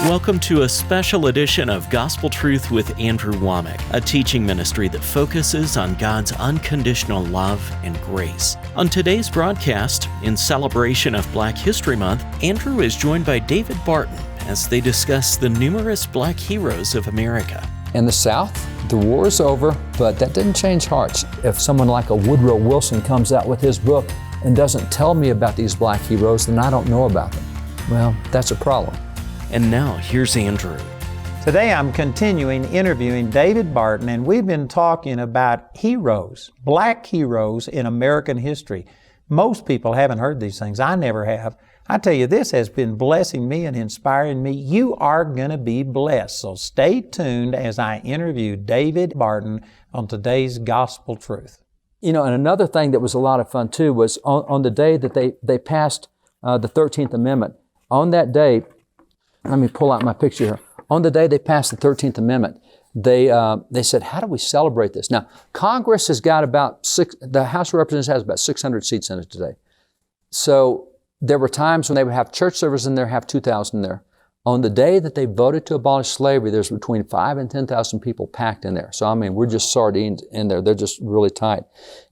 Welcome to a special edition of Gospel Truth with Andrew Wommack, a teaching ministry that focuses on God's unconditional love and grace. On today's broadcast, in celebration of Black History Month, Andrew is joined by David Barton as they discuss the numerous Black heroes of America. In the South, the war is over, but that didn't change hearts. If someone like a Woodrow Wilson comes out with his book and doesn't tell me about these Black heroes, then I don't know about them. Well, that's a problem. And now, here's Andrew. Today I'm continuing interviewing David Barton, and we've been talking about heroes, Black heroes in American history. Most people haven't heard these things. I never have. I tell you, this has been blessing me and inspiring me. You are going to be blessed. So stay tuned as I interview David Barton on today's Gospel Truth. You know, and another thing that was a lot of fun too was on the day that they passed the 13th Amendment. On that day, let me pull out my picture here. On the day they passed the 13th Amendment, they said, how do we celebrate this? Now, Congress has got the House of Representatives has about 600 seats in it today. So there were times when they would have church service in there, have 2,000 there. On the day that they voted to abolish slavery, there's between 5,000 and 10,000 people packed in there. So, I mean, we're just sardines in there. They're just really tight.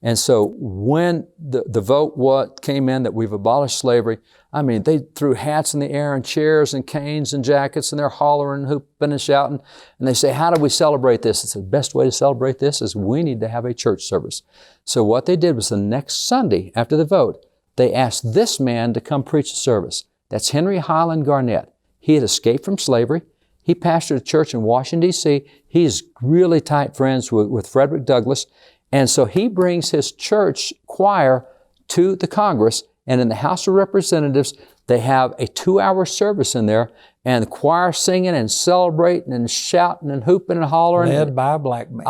And so when the vote came in that we've abolished slavery, I mean, they threw hats in the air and chairs and canes and jackets, and they're hollering, hooping and shouting. And they say, how do we celebrate this? It's the best way to celebrate this is we need to have a church service. So what they did was the next Sunday after the vote, they asked this man to come preach the service. That's Henry Highland Garnett. He had escaped from slavery. He pastored a church in Washington, D.C. He's really tight friends with Frederick Douglass. And so he brings his church choir to the Congress. And in the House of Representatives, they have a 2-hour service in there. And the choir singing and celebrating and shouting and hooping and hollering. Led by a black man.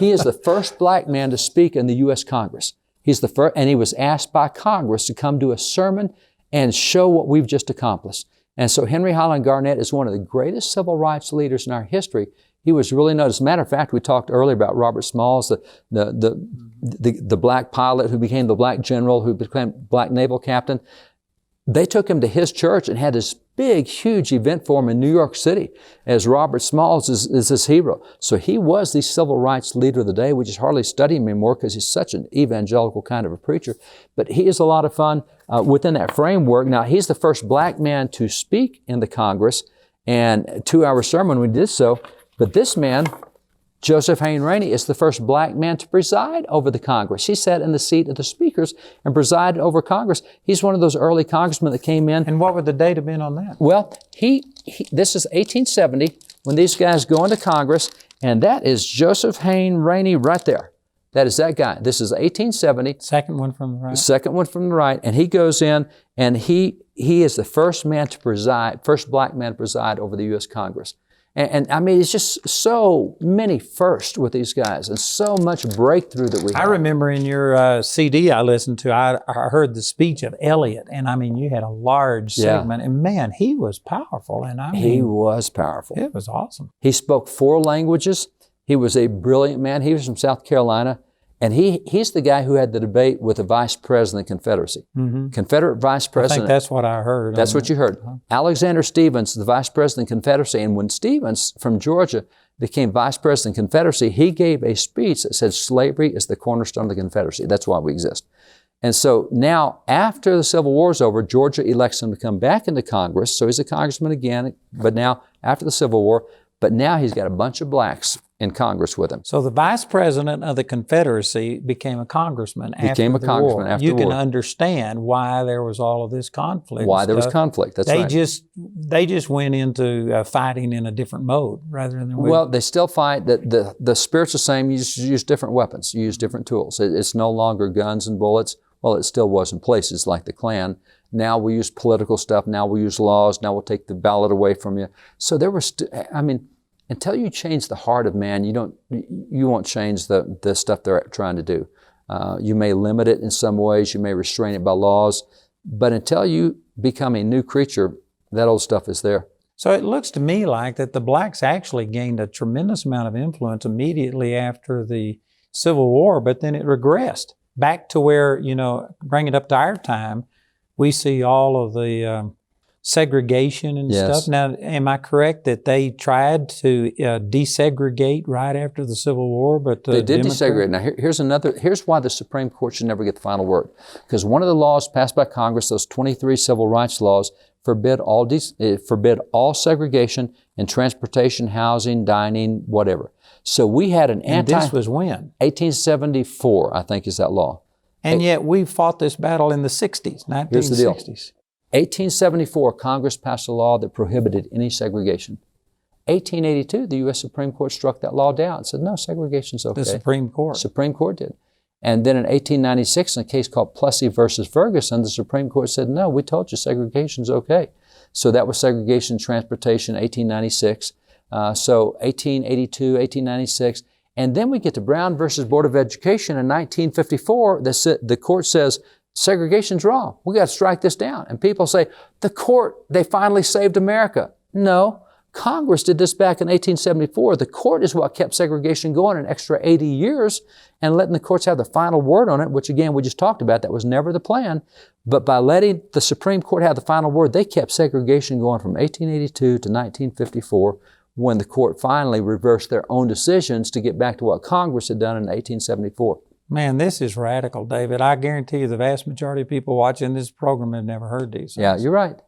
He is the first black man to speak in the U.S. Congress. He's the first, and he was asked by Congress to come do a sermon and show what we've just accomplished. And so Henry Highland Garnett is one of the greatest civil rights leaders in our history. He was really noticed. As a matter of fact, we talked earlier about Robert Smalls, the black pilot who became the black general, who became black naval captain. They took him to his church and had this big, huge event for him in New York City, as Robert Smalls is his hero. So he was the civil rights leader of the day. We just hardly study him anymore because he's such an evangelical kind of a preacher. But he is a lot of fun within that framework. Now, he's the first black man to speak in the Congress, and a 2-hour sermon when he did so. But this man, Joseph Hayne Rainey, is the first black man to preside over the Congress. He sat in the seat of the speakers and presided over Congress. He's one of those early congressmen that came in. And what would the date have been on that? Well, this is 1870 when these guys go into Congress, and that is Joseph Hayne Rainey right there. That is that guy. This is 1870. Second one from the right. The second one from the right. And he goes in, and he is the first black man to preside over the U.S. Congress. And I mean, it's just so many firsts with these guys and so much breakthrough that we have. I remember in your CD I listened to, I heard the speech of Eliot, and I mean, you had a large segment, and man, he was powerful. And I mean, he was powerful. It was awesome. He spoke 4 languages. He was a brilliant man. He was from South Carolina. And he's the guy who had the debate with the vice president of the Confederacy. Mm-hmm. Confederate vice president. I think that's what I heard. That's what you heard. Uh-huh. Alexander Stephens, the vice president of the Confederacy. And when Stephens from Georgia became vice president of the Confederacy, he gave a speech that said slavery is the cornerstone of the Confederacy. That's why we exist. And so now, after the Civil War is over, Georgia elects him to come back into Congress. So he's a congressman again, but now after the Civil War. But now he's got a bunch of blacks in Congress with him. So the vice president of the Confederacy became a congressman after the war. You can understand why there was all of this conflict. Why there was conflict, that's right. They just went into fighting in a different mode rather than... Well, they still fight. The spirit's the same. You just use different weapons. You use different tools. It's no longer guns and bullets. Well, it still was in places like the Klan. Now we use political stuff. Now we use laws. Now we'll take the ballot away from you. So there was, until you change the heart of man, you won't change the stuff they're trying to do. You may limit it in some ways, you may restrain it by laws, but until you become a new creature, that old stuff is there. So it looks to me like that the blacks actually gained a tremendous amount of influence immediately after the Civil War, but then it regressed back to where, bring it up to our time, we see all of the segregation and stuff. Now, am I correct that they tried to desegregate right after the Civil War? But they did desegregate. Now, here's why the Supreme Court should never get the final word. Because one of the laws passed by Congress, those 23 civil rights laws, forbid all segregation in transportation, housing, dining, whatever. So we had an And this was when? 1874, I think, is that law. And yet we fought this battle in the 60s, 1960s. Here's the deal. 1874, Congress passed a law that prohibited any segregation. 1882, the U.S. Supreme Court struck that law down and said, no, segregation's okay. The Supreme Court. Supreme Court did. And then in 1896, in a case called Plessy versus Ferguson, the Supreme Court said, no, we told you segregation's okay. So that was segregation in transportation, 1896. So 1882, 1896. And then we get to Brown versus Board of Education in 1954. The court says, segregation's wrong. We got to strike this down. And people say, the court, they finally saved America. No. Congress did this back in 1874. The court is what kept segregation going an extra 80 years and letting the courts have the final word on it, which again, we just talked about. That was never the plan. But by letting the Supreme Court have the final word, they kept segregation going from 1882 to 1954 when the court finally reversed their own decisions to get back to what Congress had done in 1874. Man, this is radical, David. I guarantee you the vast majority of people watching this program have never heard these things. Yeah, you're right.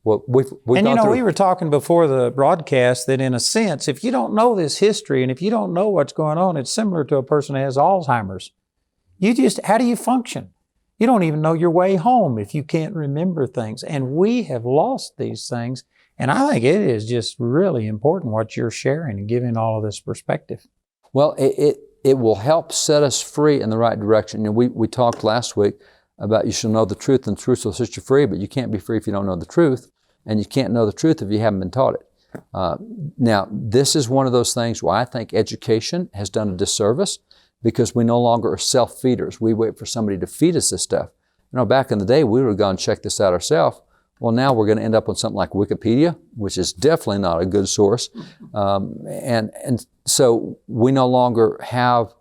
Well, we've and we were talking before the broadcast that in a sense, if you don't know this history and if you don't know what's going on, it's similar to a person who has Alzheimer's. How do you function? You don't even know your way home if you can't remember things. And we have lost these things. And I think it is just really important what you're sharing and giving all of this perspective. Well, it will help set us free in the right direction. You know, we talked last week about you shall know the truth and the truth will set you free, but you can't be free if you don't know the truth. And you can't know the truth if you haven't been taught it. Now, this is one of those things where I think education has done a disservice because we no longer are self-feeders. We wait for somebody to feed us this stuff. You know, back in the day, we would have gone and checked this out ourselves. Well, now we're going to end up on something like Wikipedia, which is definitely not a good source. And so we no longer have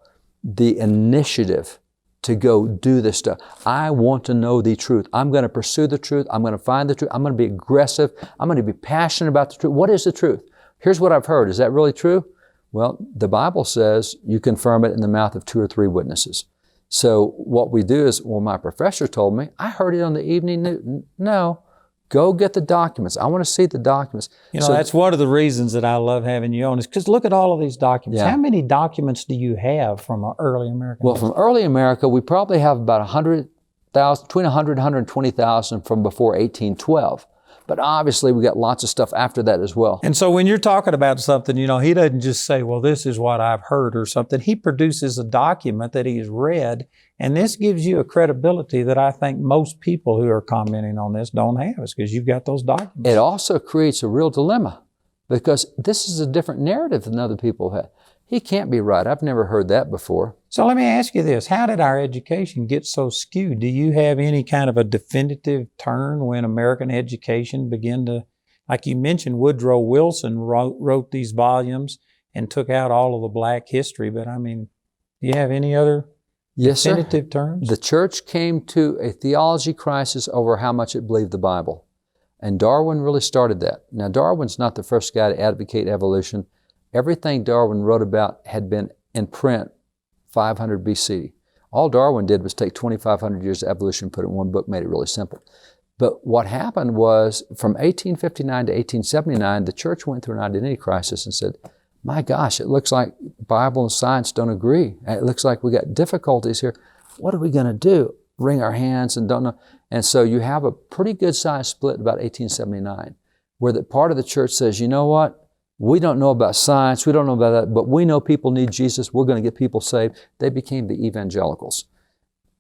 the initiative to go do this stuff. I want to know the truth. I'm going to pursue the truth. I'm going to find the truth. I'm going to be aggressive. I'm going to be passionate about the truth. What is the truth? Here's what I've heard. Is that really true? Well, the Bible says you confirm it in the mouth of 2 or 3 witnesses. So what we do is, well, my professor told me, I heard it on the evening news. No. Go get the documents. I want to see the documents. You know, that's one of the reasons that I love having you on is because look at all of these documents. Yeah. How many documents do you have from early America? Well, from early America, we probably have about 100,000, between 100 and 120,000 from before 1812. But obviously, we got lots of stuff after that as well. And so when you're talking about something, you know, he doesn't just say, well, this is what I've heard or something. He produces a document that he's read. And this gives you a credibility that I think most people who are commenting on this don't have, is because you've got those documents. It also creates a real dilemma because this is a different narrative than other people have. He can't be right. I've never heard that before. So let me ask you this. How did our education get so skewed? Do you have any kind of a definitive turn when American education began to, like you mentioned, Woodrow Wilson wrote these volumes and took out all of the black history. But I mean, do you have any other definitive terms? The church came to a theology crisis over how much it believed the Bible. And Darwin really started that. Now, Darwin's not the first guy to advocate evolution. Everything Darwin wrote about had been in print 500 BC. All Darwin did was take 2,500 years of evolution, put it in one book, made it really simple. But what happened was from 1859 to 1879, the church went through an identity crisis and said, my gosh, it looks like Bible and science don't agree. It looks like we got difficulties here. What are we going to do? Wring our hands and don't know. And so you have a pretty good size split about 1879, where the part of the church says, you know what? We don't know about science, we don't know about that, but we know people need Jesus, we're going to get people saved. They became the evangelicals.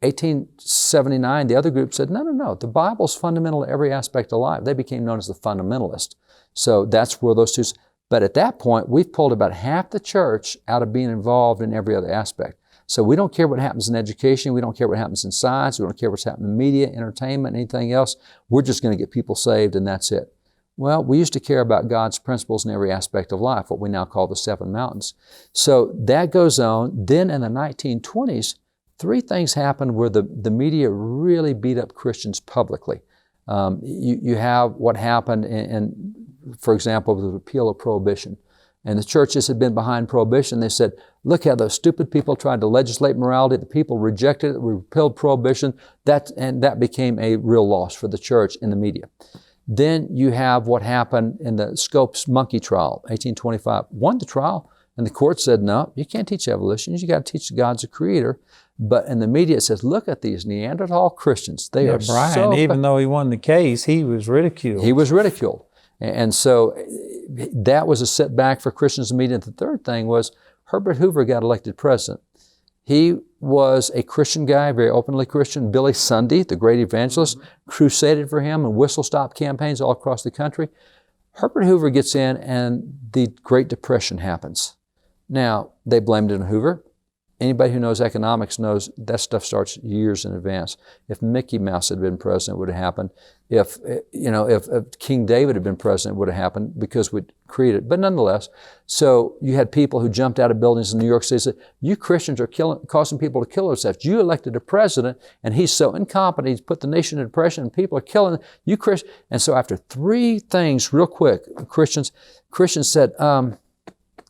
1879, the other group said, no, the Bible's fundamental to every aspect of life. They became known as the fundamentalists. So that's where those two, but at that point, we've pulled about half the church out of being involved in every other aspect. So we don't care what happens in education, we don't care what happens in science, we don't care what's happening in media, entertainment, anything else. We're just going to get people saved and that's it. Well, we used to care about God's principles in every aspect of life, what we now call the 7 mountains. So that goes on. Then in the 1920s, 3 things happened where the media really beat up Christians publicly. You have what happened for example, the repeal of prohibition. And the churches had been behind prohibition. They said, look how those stupid people tried to legislate morality. The people rejected it, repealed prohibition. And that became a real loss for the church in the media. Then you have what happened in the Scopes monkey trial, 1825. Won the trial, and the court said, no, you can't teach evolution. You got to teach God's a creator. But in the media it says, look at these Neanderthal Christians. They are Brian, so... even though he won the case, he was ridiculed. He was ridiculed. And so that was a setback for Christians in the media. And the third thing was Herbert Hoover got elected president. He was a Christian guy, very openly Christian. Billy Sunday, the great evangelist, crusaded for him and whistle-stop campaigns all across the country. Herbert Hoover gets in and the Great Depression happens. Now, they blamed it on Hoover. Anybody who knows economics knows that stuff starts years in advance. If Mickey Mouse had been president, it would have happened. If King David had been president, it would have happened because we'd created it. But nonetheless, so you had people who jumped out of buildings in New York City and said, you Christians are causing people to kill themselves. You elected a president and he's so incompetent, he's put the nation in depression and people are killing you Christians. And so after three things real quick, Christians said,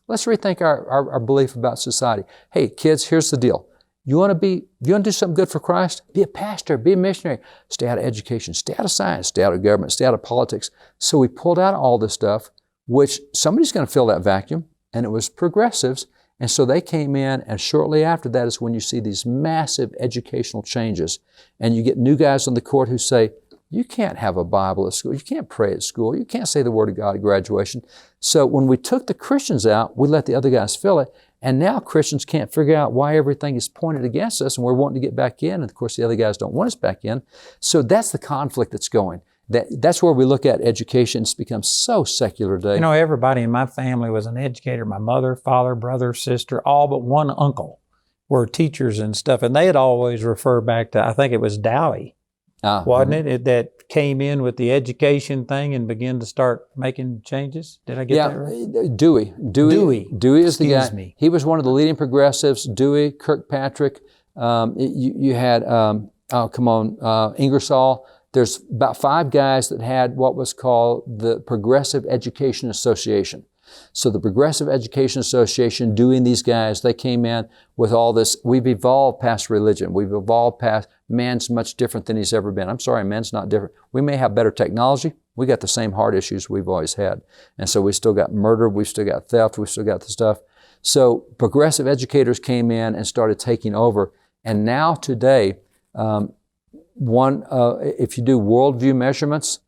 let's rethink our belief about society. Hey, kids, here's the deal. You want to do something good for Christ? Be a pastor, be a missionary. Stay out of education, stay out of science, stay out of government, stay out of politics. So we pulled out all this stuff, which somebody's going to fill that vacuum, and it was progressives. And so they came in, and shortly after that is when you see these massive educational changes. And you get new guys on the court who say, you can't have a Bible at school. You can't pray at school. You can't say the Word of God at graduation. So when we took the Christians out, we let the other guys fill it. And now Christians can't figure out why everything is pointed against us and we're wanting to get back in. And of course, the other guys don't want us back in. So that's the conflict that's going. That's where we look at education. It's become so secular today. You know, everybody in my family was an educator. My mother, father, brother, sister, all but one uncle were teachers and stuff. And they'd always refer back to, I think it was Dowie. Wasn't it? That came in with the education thing and began to start making changes? Did I get that right? Dewey is the guy. Excuse me. He was one of the leading progressives. Dewey, Kirkpatrick. You had, Ingersoll. There's about 5 guys that had what was called the Progressive Education Association. So the Progressive Education Association, Dewey and these guys, they came in with all this. We've evolved past religion. We've evolved past man's much different than he's ever been. I'm sorry, man's not different. We may have better technology. We got the same heart issues we've always had. And so we still got murder. We've still got theft. We've still got the stuff. So progressive educators came in and started taking over. And now today, if you do worldview measurements,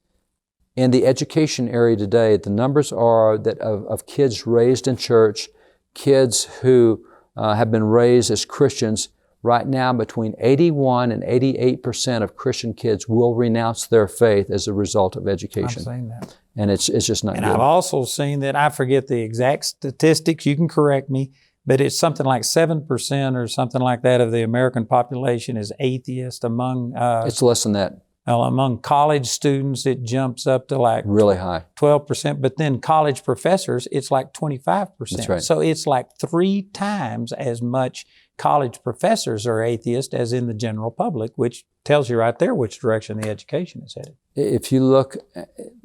in the education area today, the numbers are that of kids raised in church, kids who have been raised as Christians, right now between 81 and 88% of Christian kids will renounce their faith as a result of education. I've seen that. And it's just not good. And I've also seen that, I forget the exact statistics, you can correct me, but it's something like 7% or something like that of the American population is atheist. Among it's less than that. Among college students, it jumps up to like really high, 12%. But then college professors, it's like 25%. That's right. So it's like 3 times as much college professors are atheist as in the general public, which tells you right there which direction the education is headed. If you look,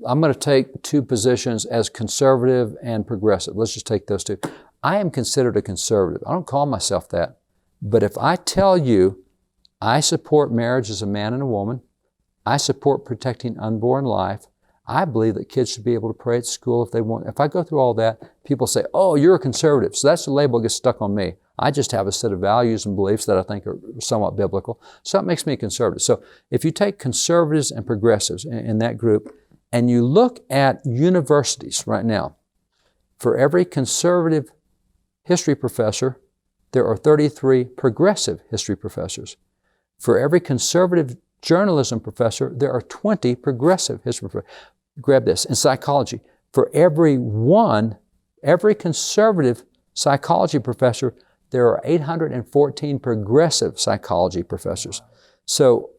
I'm going to take 2 positions as conservative and progressive. Let's just take those 2. I am considered a conservative. I don't call myself that. But if I tell you I support marriage as a man and a woman, I support protecting unborn life, I believe that kids should be able to pray at school if they want. If I go through all that, people say, oh, you're a conservative. So that's the label that gets stuck on me. I just have a set of values and beliefs that I think are somewhat biblical. So that makes me a conservative. So if you take conservatives and progressives in that group, and you look at universities right now, for every conservative history professor, there are 33 progressive history professors. For every conservative journalism professor, there are 20 progressive history professors. Grab this. In psychology, for every conservative psychology professor, there are 814 progressive psychology professors. So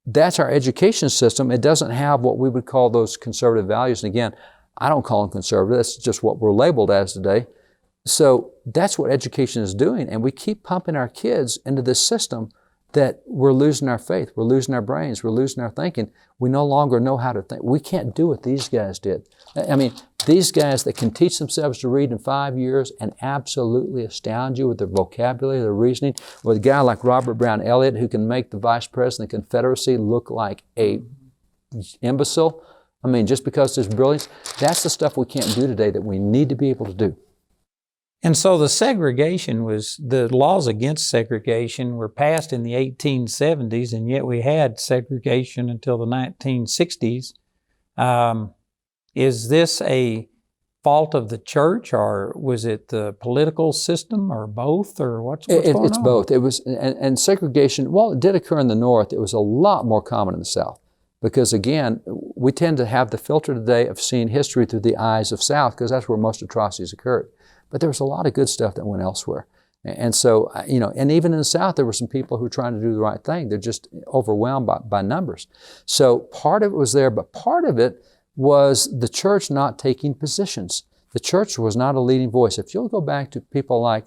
that's our education system. It doesn't have what we would call those conservative values. And again, I don't call them conservative. That's just what we're labeled as today. So that's what education is doing. And we keep pumping our kids into this system that we're losing our faith, we're losing our brains, we're losing our thinking. We no longer know how to think. We can't do what these guys did. I mean, these guys that can teach themselves to read in 5 years and absolutely astound you with their vocabulary, their reasoning, or a guy like Robert Brown Elliott who can make the vice president of the Confederacy look like a imbecile. I mean, just because there's brilliance, that's the stuff we can't do today that we need to be able to do. And so the laws against segregation were passed in the 1870s, and yet we had segregation until the 1960s. Is this a fault of the church, or was it the political system, or both, or what's going on? It's both. It was, and segregation, while it did occur in the North, it was a lot more common in the South. Because again, we tend to have the filter today of seeing history through the eyes of South, because that's where most atrocities occurred. But there was a lot of good stuff that went elsewhere. And so, and even in the South, there were some people who were trying to do the right thing. They're just overwhelmed by numbers. So part of it was there, but part of it was the church not taking positions. The church was not a leading voice. If you'll go back to people like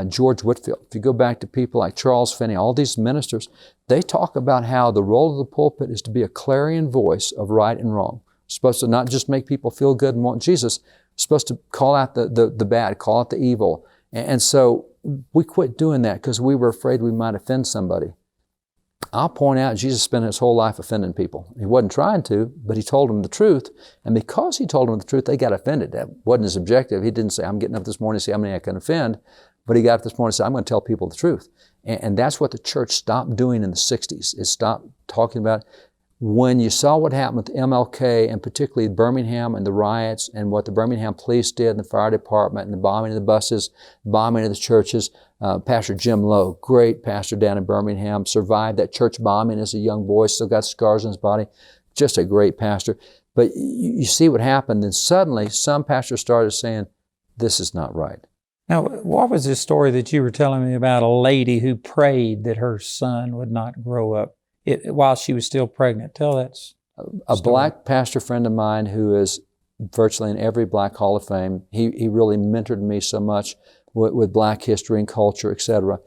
George Whitefield, if you go back to people like Charles Finney, all these ministers, they talk about how the role of the pulpit is to be a clarion voice of right and wrong. It's supposed to not just make people feel good and want Jesus, it's supposed to call out the bad, call out the evil. And so we quit doing that because we were afraid we might offend somebody. I'll point out Jesus spent his whole life offending people. He wasn't trying to, but he told them the truth. And because he told them the truth, they got offended. That wasn't his objective. He didn't say, I'm getting up this morning to see how many I can offend. But he got up this morning and said, I'm going to tell people the truth. And that's what the church stopped doing in the 60s. It stopped talking about when you saw what happened with MLK, and particularly Birmingham and the riots and what the Birmingham police did and the fire department and the bombing of the buses, bombing of the churches. Pastor Jim Lowe, great pastor down in Birmingham, survived that church bombing as a young boy, still got scars on his body. Just a great pastor. But you see what happened, and suddenly some pastors started saying, this is not right. Now, what was this story that you were telling me about a lady who prayed that her son would not grow up while she was still pregnant? Tell that A black pastor friend of mine who is virtually in every black hall of fame. He really mentored me so much with black history and culture, etc.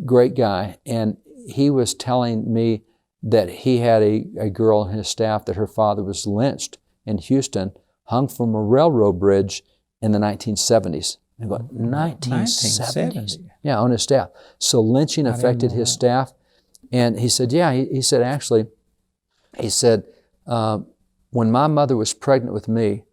Great guy. And he was telling me that he had a girl on his staff that her father was lynched in Houston, hung from a railroad bridge in the 1970s. I go, 1970s? Yeah, on his staff. So lynching affected his staff. And he said, yeah, he said, actually, when my mother was pregnant with me,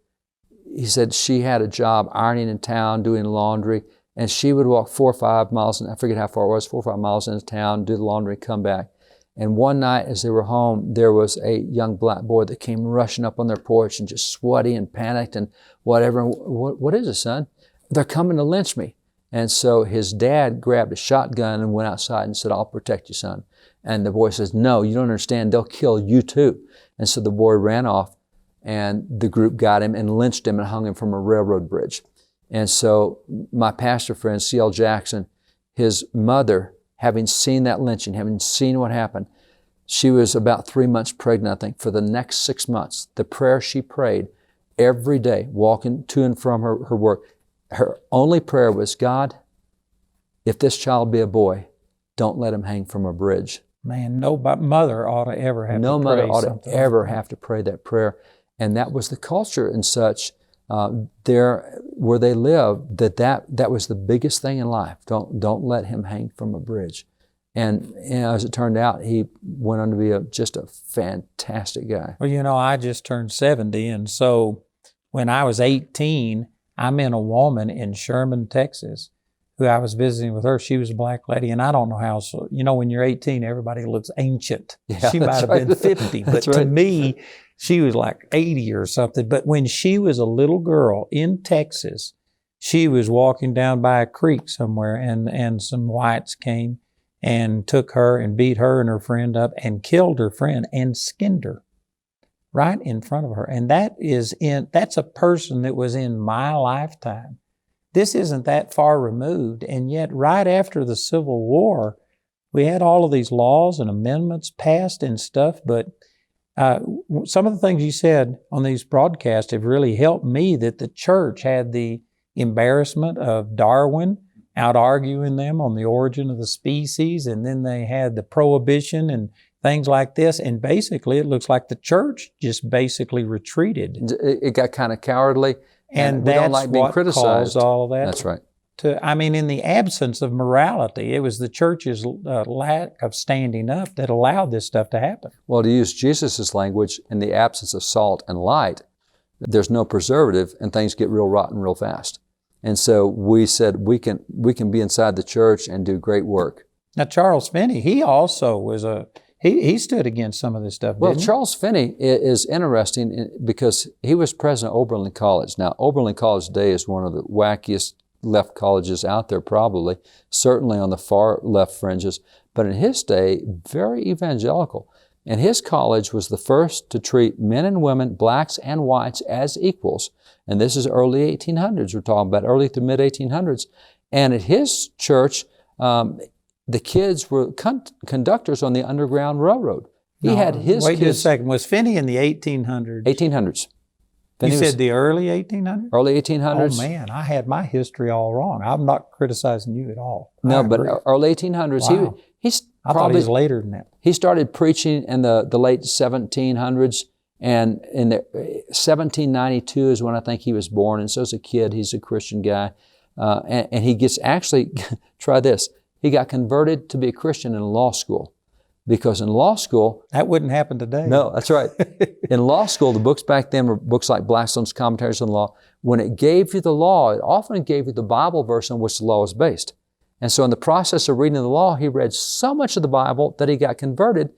he said she had a job ironing in town, doing laundry, and she would walk 4 or 5 miles, and I forget how far it was, 4 or 5 miles into town, do the laundry, come back. And one night as they were home, there was a young black boy that came rushing up on their porch and just sweaty and panicked and whatever. And what is it, son? They're coming to lynch me. And so his dad grabbed a shotgun and went outside and said, I'll protect you, son. And the boy says, no, you don't understand. They'll kill you too. And so the boy ran off, and the group got him and lynched him and hung him from a railroad bridge. And so my pastor friend, C.L. Jackson, his mother, having seen that lynching, having seen what happened, she was about 3 months pregnant, I think, for the next 6 months. The prayer she prayed every day, walking to and from her work, her only prayer was, God, if this child be a boy, don't let him hang from a bridge. Man, no mother ought to ever have to pray No mother ought something to ever have to pray that prayer. And that was the culture and such there where they lived, that was the biggest thing in life. Don't let him hang from a bridge. And as it turned out, he went on to be just a fantastic guy. Well, I just turned 70, and so when I was 18, I met a woman in Sherman, Texas, who I was visiting with her. She was a black lady, and I don't know how, so, when you're 18, everybody looks ancient. Yeah, she might have been 50, but to me, she was like 80 or something. But when she was a little girl in Texas, she was walking down by a creek somewhere, and some whites came and took her and beat her and her friend up and killed her friend and skinned her right in front of her. And that's a person that was in my lifetime. This isn't that far removed, and yet right after the Civil War, we had all of these laws and amendments passed and stuff, but some of the things you said on these broadcasts have really helped me, that the church had the embarrassment of Darwin out arguing them on the origin of the species, and then they had the prohibition and things like this, and basically it looks like the church just basically retreated. It got kind of cowardly, and we don't like being criticized. Caused all of that. That's right. In the absence of morality, it was the church's lack of standing up that allowed this stuff to happen. Well, to use Jesus' language, in the absence of salt and light, there's no preservative, and things get real rotten real fast. And so we said we can be inside the church and do great work. Now, Charles Finney, he also was he stood against some of this stuff, Well, didn't he? Charles Finney is interesting because he was president of Oberlin College. Now, Oberlin College today is one of the wackiest left colleges out there, probably, certainly on the far left fringes, but in his day, very evangelical. And his college was the first to treat men and women, blacks and whites, as equals. And this is early 1800s, we're talking about early to mid 1800s. And at his church, the kids were conductors on the Underground Railroad. He had his Wait kids. a second. Was Finney in the 1800s? 1800s. You said the early 1800s? Early 1800s. Oh, man, I had my history all wrong. I'm not criticizing you at all. No, but early 1800s. Wow. I thought he was later than that. He started preaching in the late 1700s, and in 1792 is when I think he was born, and so as a kid, he's a Christian guy. And he gets, actually, try this, he got converted to be a Christian in law school. Because in law school... That wouldn't happen today. No, that's right. In law school, the books back then were books like Blackstone's Commentaries on Law. When it gave you the law, it often gave you the Bible verse on which the law was based. And so in the process of reading the law, he read so much of the Bible that he got converted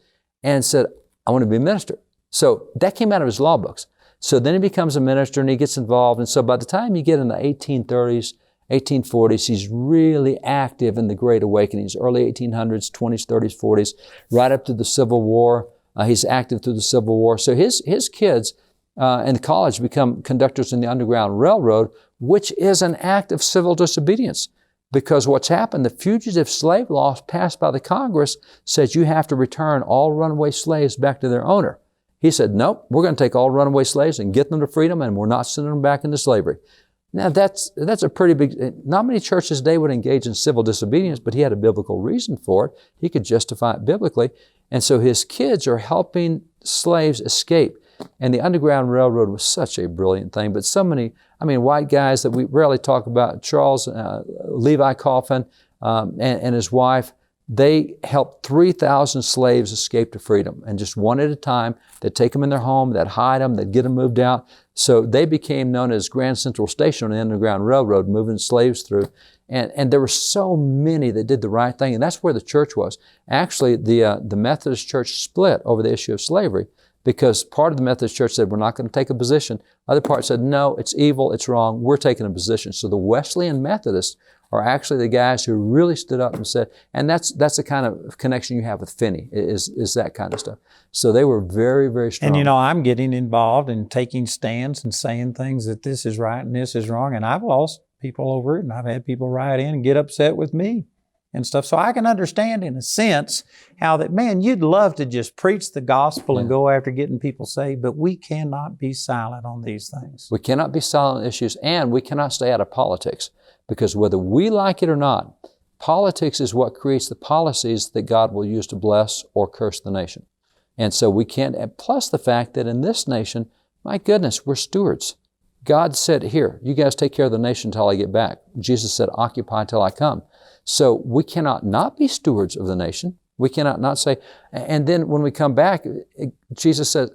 and said, I want to be a minister. So that came out of his law books. So then he becomes a minister and he gets involved. And so by the time you get in the 1830s, 1840s, he's really active in the Great Awakenings, early 1800s, 20s, 30s, 40s, right up to the Civil War. He's active through the Civil War. So his kids in college become conductors in the Underground Railroad, which is an act of civil disobedience. Because what's happened, the fugitive slave law passed by the Congress says you have to return all runaway slaves back to their owner. He said, nope, we're going to take all runaway slaves and get them to freedom, and we're not sending them back into slavery. Now, that's a pretty big... Not many churches today would engage in civil disobedience, but he had a biblical reason for it. He could justify it biblically. And so his kids are helping slaves escape. And the Underground Railroad was such a brilliant thing. But so many, white guys that we rarely talk about, Charles Levi Coffin and his wife, they helped 3,000 slaves escape to freedom. And just one at a time, they'd take them in their home, they'd hide them, they'd get them moved out. So they became known as Grand Central Station on the Underground Railroad, moving slaves through. And there were so many that did the right thing. And that's where the church was. Actually, the Methodist Church split over the issue of slavery because part of the Methodist Church said, we're not going to take a position. Other part said, no, it's evil, it's wrong, we're taking a position. So the Wesleyan Methodists are actually the guys who really stood up and said, and that's the kind of connection you have with Finney, is that kind of stuff. So they were very, very strong. And I'm getting involved in taking stands and saying things that this is right and this is wrong, and I've lost people over it, and I've had people write in and get upset with me and stuff. So I can understand in a sense how that, man, you'd love to just preach the gospel and go after getting people saved, but we cannot be silent on these things. We cannot be silent on issues, and we cannot stay out of politics. Because whether we like it or not, politics is what creates the policies that God will use to bless or curse the nation. And so we can't, plus the fact that in this nation, my goodness, we're stewards. God said, here, you guys take care of the nation until I get back. Jesus said, occupy till I come. So we cannot not be stewards of the nation. We cannot not say, and then when we come back, Jesus said,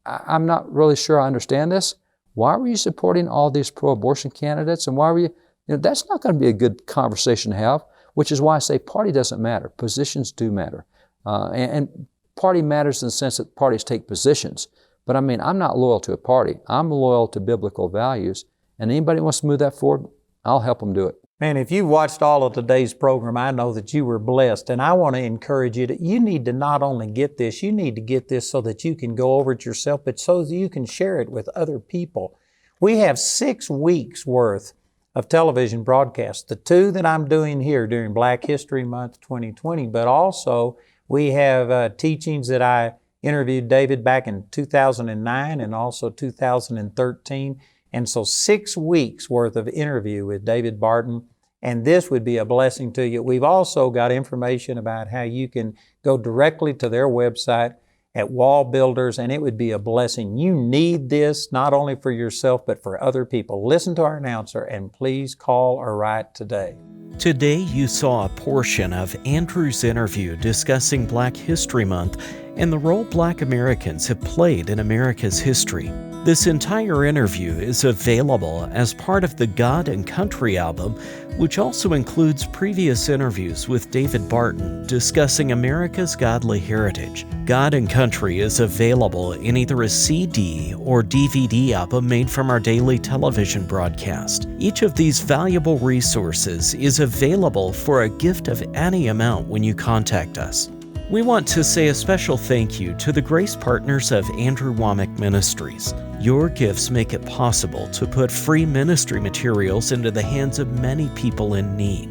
I'm not really sure I understand this. Why were you supporting all these pro-abortion candidates? And why were you, that's not going to be a good conversation to have, which is why I say party doesn't matter. Positions do matter. And party matters in the sense that parties take positions. But I'm not loyal to a party. I'm loyal to biblical values. And anybody who wants to move that forward, I'll help them do it. Man, if you've watched all of today's program, I know that you were blessed. And I want to encourage you that you need to not only get this, you need to get this so that you can go over it yourself, but so that you can share it with other people. We have 6 weeks worth of television broadcasts. The 2 that I'm doing here during Black History Month 2020, but also we have teachings that I interviewed David back in 2009 and also 2013. And so 6 weeks worth of interview with David Barton. and this would be a blessing to you. We've also got information about how you can go directly to their website at WallBuilders, and it would be a blessing. You need this not only for yourself, but for other people. Listen to our announcer, and please call or write today. Today you saw a portion of Andrew's interview discussing Black History Month and the role Black Americans have played in America's history. This entire interview is available as part of the God and Country album, which also includes previous interviews with David Barton discussing America's godly heritage. God and Country is available in either a CD or DVD album made from our daily television broadcast. Each of these valuable resources is available for a gift of any amount when you contact us. We want to say a special thank you to the grace partners of Andrew Wommack Ministries. Your gifts make it possible to put free ministry materials into the hands of many people in need.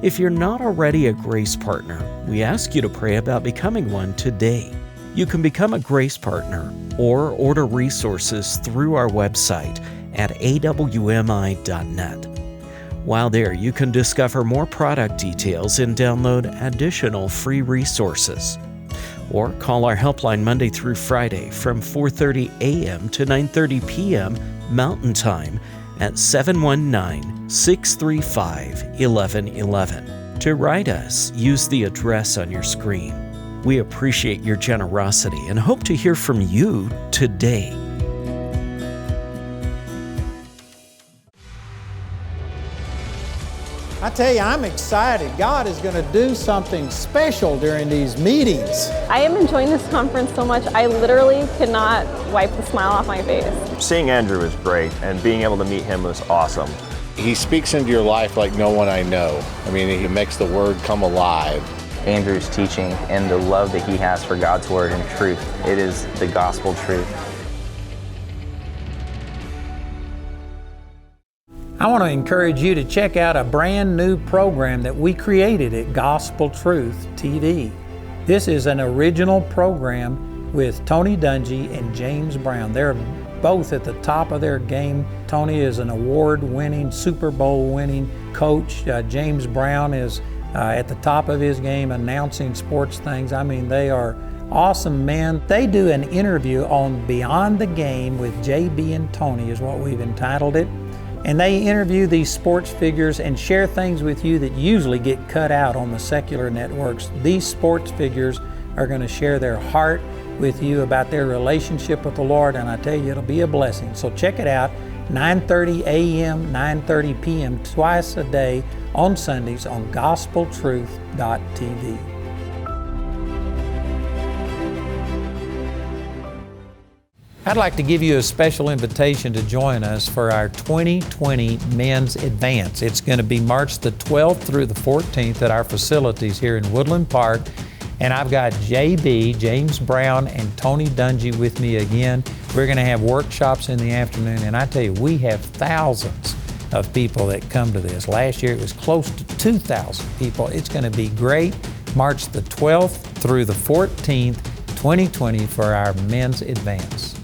If you're not already a grace partner, we ask you to pray about becoming one today. You can become a grace partner or order resources through our website at awmi.net. While there, you can discover more product details and download additional free resources. Or call our helpline Monday through Friday from 4:30 a.m. to 9:30 p.m. Mountain Time at 719-635-1111. To write us, use the address on your screen. We appreciate your generosity and hope to hear from you today. I tell you, I'm excited. God is going to do something special during these meetings. I am enjoying this conference so much, I literally could not wipe the smile off my face. Seeing Andrew was great, and being able to meet him was awesome. He speaks into your life like no one I know. I mean, he makes the Word come alive. Andrew's teaching and the love that he has for God's Word and truth, it is the gospel truth. I want to encourage you to check out a brand new program that we created at Gospel Truth TV. This is an original program with Tony Dungy and James Brown. They're both at the top of their game. Tony is an award-winning, Super Bowl-winning coach. James Brown is at the top of his game announcing sports things. I mean, they are awesome men. They do an interview on Beyond the Game with JB and Tony is what we've entitled it. And they interview these sports figures and share things with you that usually get cut out on the secular networks. These sports figures are going to share their heart with you about their relationship with the Lord, and I tell you, it'll be a blessing. So check it out, 9:30 a.m., 9:30 p.m., twice a day on Sundays on gospeltruth.tv. I'd like to give you a special invitation to join us for our 2020 Men's Advance. It's going to be March the 12th through the 14th at our facilities here in Woodland Park. And I've got JB, James Brown, and Tony Dungy with me again. We're going to have workshops in the afternoon, and I tell you, we have thousands of people that come to this. Last year it was close to 2,000 people. It's going to be great. March the 12th through the 14th, 2020 for our Men's Advance.